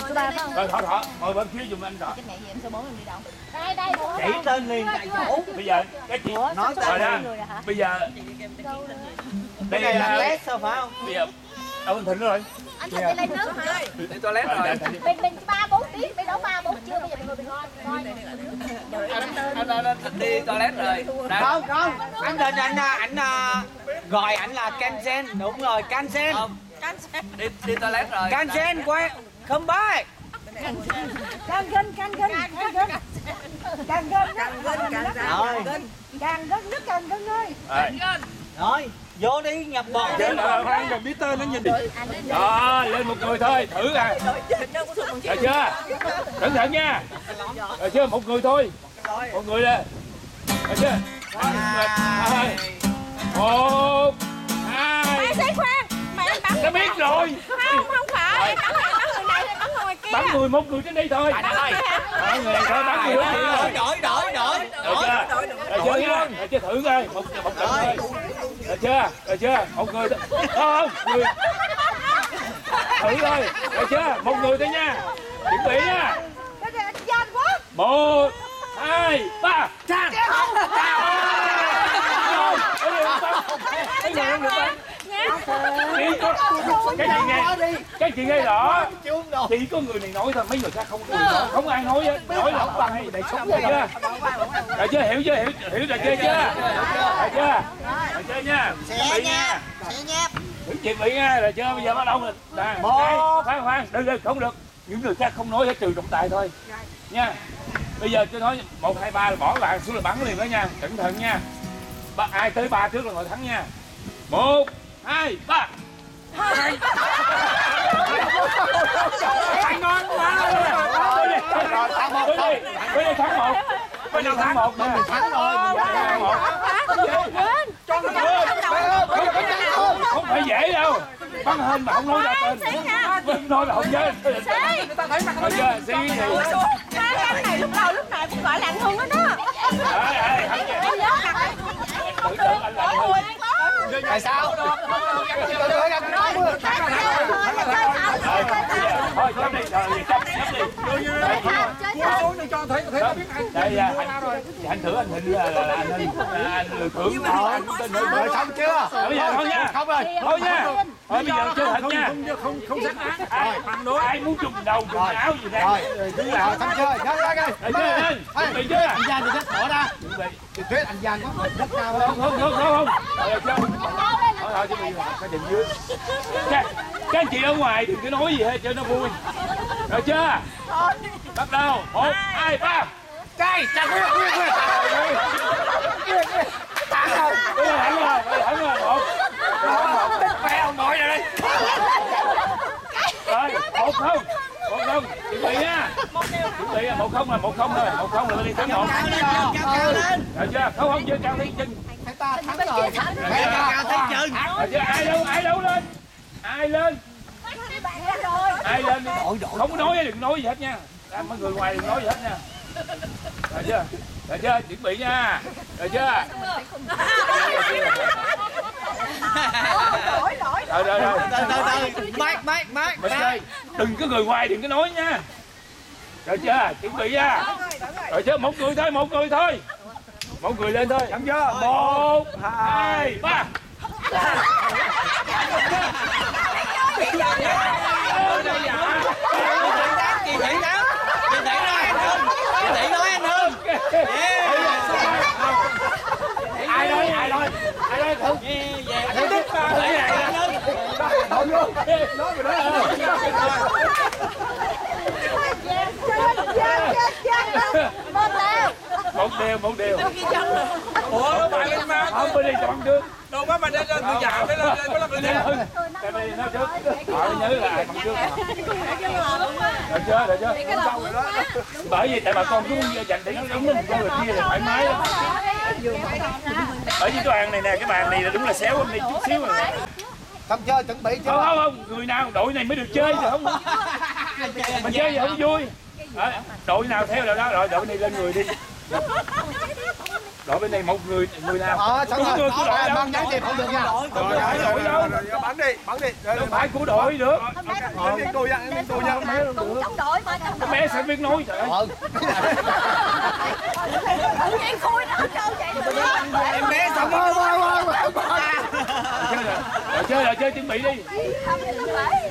Số 3 phải không? Rồi Thọ ngồi bên phía giùm anh Thọ. Chứ mẹ gì em số 4 em đi đâu? Đây Chỉ tên liền tại chỗ. Bây giờ cái chị nói rồi đó. Bây giờ đây này là lét sao phải không? Bây giờ đâu anh Thịnh rồi. anh Thịnh đi lấy nước hả? Đi toilet rồi. Mình 3-4 tiếng, mình đâu 3-4 chưa, bây giờ mình ngồi mình coi. Anh Thịnh đi toilet rồi. Không, anh Thịnh anh gọi ảnh là Kansen, đúng rồi, Kansen. Đi toilet rồi. Kansen quay, come back. Càng gân nước càng gân ơi. Rồi, vô đi nhập bọn. Khoan rồi biết tên nó nhìn đi. Đó, lên một người thôi, thử à. Được chưa? Cẩn thận nha. Được chưa? Một người thôi. Một người lên. Được chưa? Rồi. 1, 2. Mày sẽ khoan. Mày anh bắn. Nó biết rồi. Không phải. Em bắn người này, em bắn người ngoài kia. Bắn người một người trên đây thôi. Bắn người này thôi, bắn người thôi. Đổi. Được chưa nha? Được chưa? Thử coi. Một trận thôi. Được chưa? Được chưa? Một người thôi. Không, người. Thử thôi. Được chưa? Một người thôi nha. Chuẩn bị nha. Gian quá. 1, 2, 3. Trang. Cái chị nghe rõ. Chỉ có người này nói thôi, mấy người khác không nói. Không ai nói hết. Nói là không hay để sống chưa? Rồi chưa? Hiểu chưa? Hiểu rồi chưa? Rồi chưa? Rồi chưa nha? Chuẩn bị nha. Chuẩn bị nha. Rồi chưa? Bây giờ bắt đầu rồi. Khoan. Đừng, không được. Những người khác không nói hết trừ trọng tài thôi. Nha. Bây giờ tôi nói 1, 2, 3 là bỏ bạn xuống là bắn liền đó nha. Cẩn thận nha. Ai tới 3 trước là người thắng nha. 1, 2, 3. Thắng ngon quá. Bây giờ thắng 1. Bây giờ thắng 1 nè. Thắng rồi. Không phải dễ đâu. Bắn hên mà không nói ra tên. Nói là không dễ. Rồi chưa? Xí gì? Cái này lúc đầu lúc nào cũng gọi là anh Hưng hết đó. Em nhớ mặt. Tại sao? Thôi chấp đi, chấp đi. Đây anh thử anh Thịnh là anh lừa cưỡng rồi xong chưa? Bây giờ thôi nha. Thôi nha. Thôi bây giờ chơi thật nha. Không xác án. Ai muốn dùng đầu dùng áo gì đây? Rồi, xong chưa? Chơi lên. Chuẩn bị chưa? Anh Giang thì chết bỏ ra. Tuyết anh Giang có rất cao đâu. Không. Thôi chuẩn bị cái điểm dưới. Các anh chị ở ngoài đừng có nói gì hết cho nó vui. Rồi chưa? Bắt đầu. 1, 2, 3. Cây, chặt quyết. Thắng rồi. 1. Phèo ngồi đây. Rồi, 1-0. Chuẩn bị nha. Chuẩn bị 1-0 là 1-0 thôi. 1-0 là bên đi thắng 1. Rồi chưa? Không chưa cao thấy chân. Ta thắng rồi. Cao thấy chân. Rồi chưa? Ai đấu lên. Ai lên đi. Không có nói, đừng nói gì hết nha. Mấy người ngoài đừng nói gì hết nha. Rồi chưa? Chuẩn bị nha. Rồi chưa? Rồi. Mike. Mình đây. Đừng có người ngoài đừng có nói nha. Rồi chưa? Chuẩn bị nha. Rồi chưa? Một người thôi. Một người lên thôi. Xong chưa? 1, 2, 3. Chị Thị nói anh Hưng. Ai nói không? Thử tiếp ba này anh Hưng. Nói rồi đó. Một đều. Ủa nó bạn lên mà. Không bên đây chọn trước. Đâu quá mà lên tôi già phải lên có lên lên. Tại vì nó trước. Họ nhớ là ai bằng trước mà. Được chưa? Bởi vì tại bà con cứ dành để đúng lên cho người kia là thoải mái lắm. Ở dưới cái bàn này nè, cái bàn này là đúng là xéo hôm nay chút xíu rồi. Xong chưa? Chuẩn bị chưa? Không, người nào đội này mới được chơi thì không. Mình chơi thì không vui. Đội nào theo đội đó, rồi đội này lên người đi. Đội bên này một người nào. Xong Một người của đội đâu. bắn gián điệp không được nha. Bắn đi, bắn đi. Không phải của đội được. Em cô nha, em cô nha. Cùng chống đội mà trong Con bé sẽ biết nói trời ơi. tự nhiên khui nó hết trơn vậy. Em bé xong Rồi chơi chuẩn bị đi.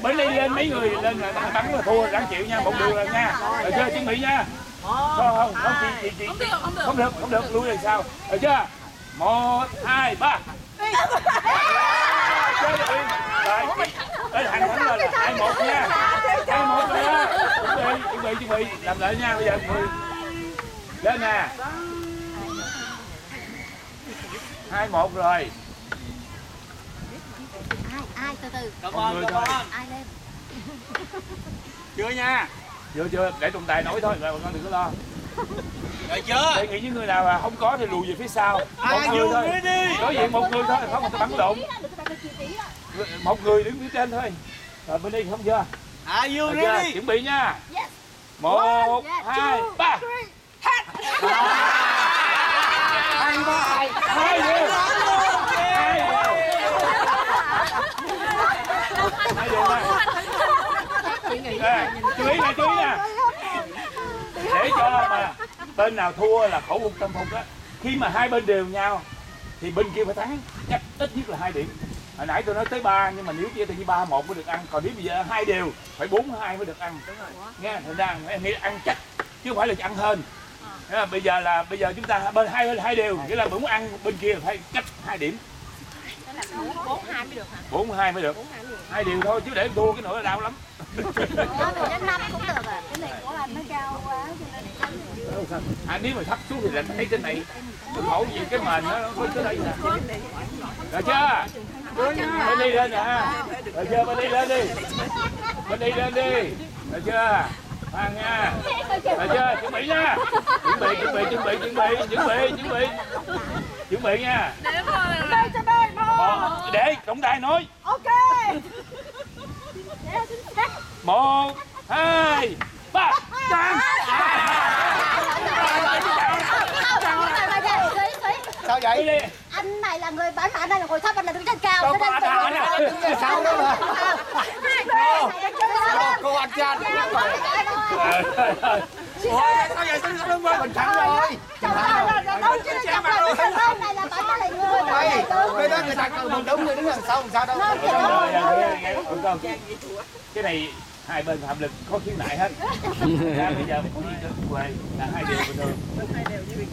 Bên đây lên mấy người lên là bắn là thua đáng chịu nha, một đường là nha. Rồi chơi chuẩn bị nha. Không chị không được lui là sao? Được chưa? 1 2 3. Chơi đi. Rồi hành thắng rồi là 2-1 nha. 2-1 rồi đó. Chuẩn bị làm lại nha. Bây giờ người lên nè. 2-1 rồi. Ai từ từ. Cảm ơn. Ai lên? Chưa nha. Chưa để trọng tài nói thôi rồi con đừng có lo. Rồi chưa? Đề nghị những người nào mà không có thì lùi về phía sau. Một người thôi. Đối diện một người thôi, không người ta bắn lộn. Một người đứng phía trên thôi. Rồi bên đây không chưa? You ready? Chuẩn bị nha. 1 2 3. Chú ý nè. Để cho mà bên nào thua là khẩu phục tâm phục á. Khi mà hai bên đều nhau thì bên kia phải thắng chắc ít nhất là 2 điểm. Hồi nãy tôi nói tới 3 nhưng mà nếu chia thì như 3-1 mới được ăn, còn nếu bây giờ 2 đều phải 4-2 mới được ăn. Nghe thành ra em nghĩ ăn chắc chứ không phải là ăn hên. Bây giờ chúng ta bên hai đều, nghĩa là muốn ăn bên kia phải cách 2 điểm. 4-2 mới được hả? 4-2 mới được. 2 điều thôi chứ để thua cái nữa là đau lắm. Đến 5 cũng được à. Cái này của anh nó cao quá cho nên Nếu mà thấp xuống thì là thấy trên này cái khổ gì cái mền nó có tới đây nè. Rồi chưa? Bên đi lên nè. Rồi chưa? Bên đi lên đi. Bên đi lên đi. Rồi chưa? Khoan nha. Rồi chưa? Chuẩn bị nha. Chuẩn bị nha. Để trọng tài nói. Ok. 1 2 3. Sao vậy? Anh này là người bán, anh này là ngồi thấp, anh là đứng trên cao. Đâu có anh Đứng ở sau đó mà. Cô anh cho anh. Ủa, sao vậy? Sao không lên Mình thắng rồi. Cái đó người ta cần mình đúng, người đứng đằng sau làm sao đâu. Cái này hai bên phạm lực có khiếu nại hết. Bây giờ mình đi về là 2 điều bình thường.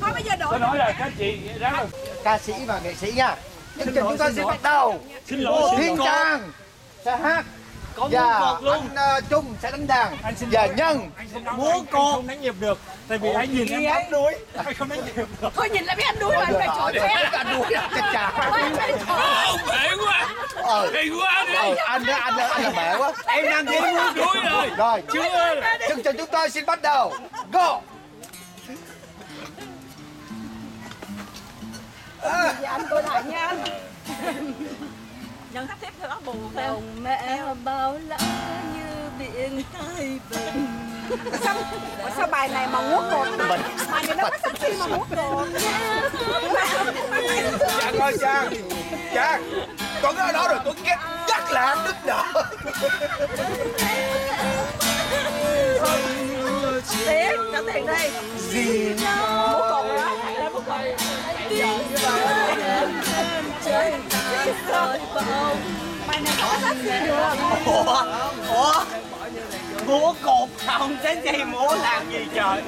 Thôi bây giờ đổi. Tôi nói là các chị ráng rồi. Ca sĩ và nghệ sĩ nha. Chương trình chúng ta sẽ bắt đầu. Xin lỗi. Thiên Trang sẽ hát và anh Trung sẽ đánh đàn và Nhân Múa cột. Không đánh nhịp được. Tại vì anh nhìn em bấm đuối. Anh không đánh nhịp được. Thôi nhìn lại biết anh đuối rồi, anh phải chọn phép. anh đuối chết chà. Bể quá. Đi quá đi. Anh là mẹ quá. Em đang đi múa Đuối rồi. Rồi, Chưa. chương trình chúng tôi xin bắt đầu. Go. Anh coi lại nha anh. Nhân sắp xếp theo đó buồn theo. Lòng mẹ bao la như biển hai bờ. Sao bài này mà múa cột đó? Bài này nó có sắp xếp mà múa cột. Trang ơi Trang, Tuấn ở đó rồi, Tuấn ghét chắc là anh đứt nợ. Tiền, cho tiền đi. Gì Múa cột rồi đó, thầy lên múa cột. Bài này có sắp xếp được. Ủa? Múa cột không đến đây múa làm gì trời?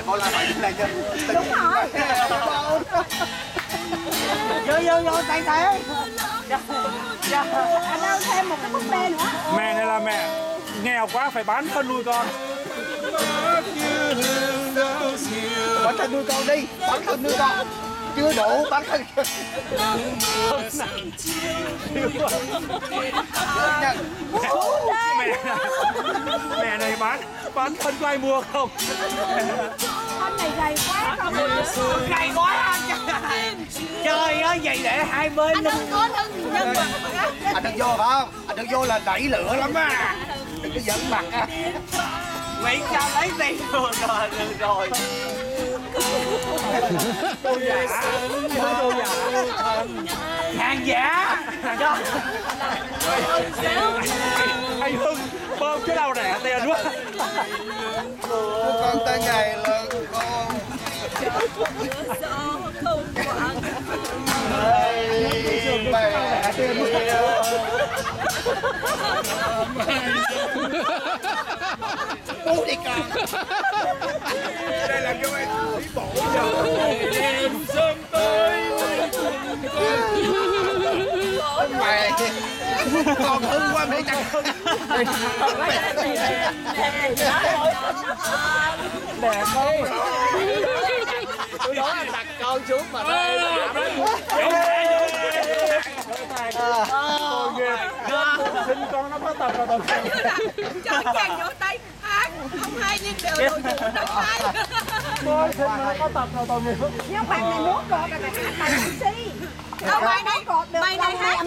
Bỏ lại bài này nha. Đúng rồi. Vô tay thế. Anh ơi thêm một cái búp bê nữa. Mẹ này là mẹ nghèo quá phải bán thân nuôi con. Bán thân nuôi con đi, bán thân nuôi con. Chưa đủ, bán thân. Mẹ này bán thân có ai mua không? Con này gầy quá không? Gầy quá. Trời ơi vậy để hai bên. Đừng có đừng nhân vật. Anh đừng vô phải không? Anh đừng vô là đẩy lửa lắm á. Đừng có giận mặt á. Mỹ sao lấy tiền rồi. Hàng giả. Anh Hưng bơm cái đầu rẻ tiền quá. Con ta ngày là con bố đi con. Đây là cái bài thủy bộ Đêm sớm tới mày con hưng quá mày chẳng hưng. Tôi nói anh đặt con xuống mà Xin con nó có tập rồi tao Cho chàng vỗ tay hát không hay nhưng đều đồ dụng đâu hay. con xin nó có tập rồi tao nhiều. Nhưng bạn này muốn cột rồi mày hát bài MC. Đâu mai này hát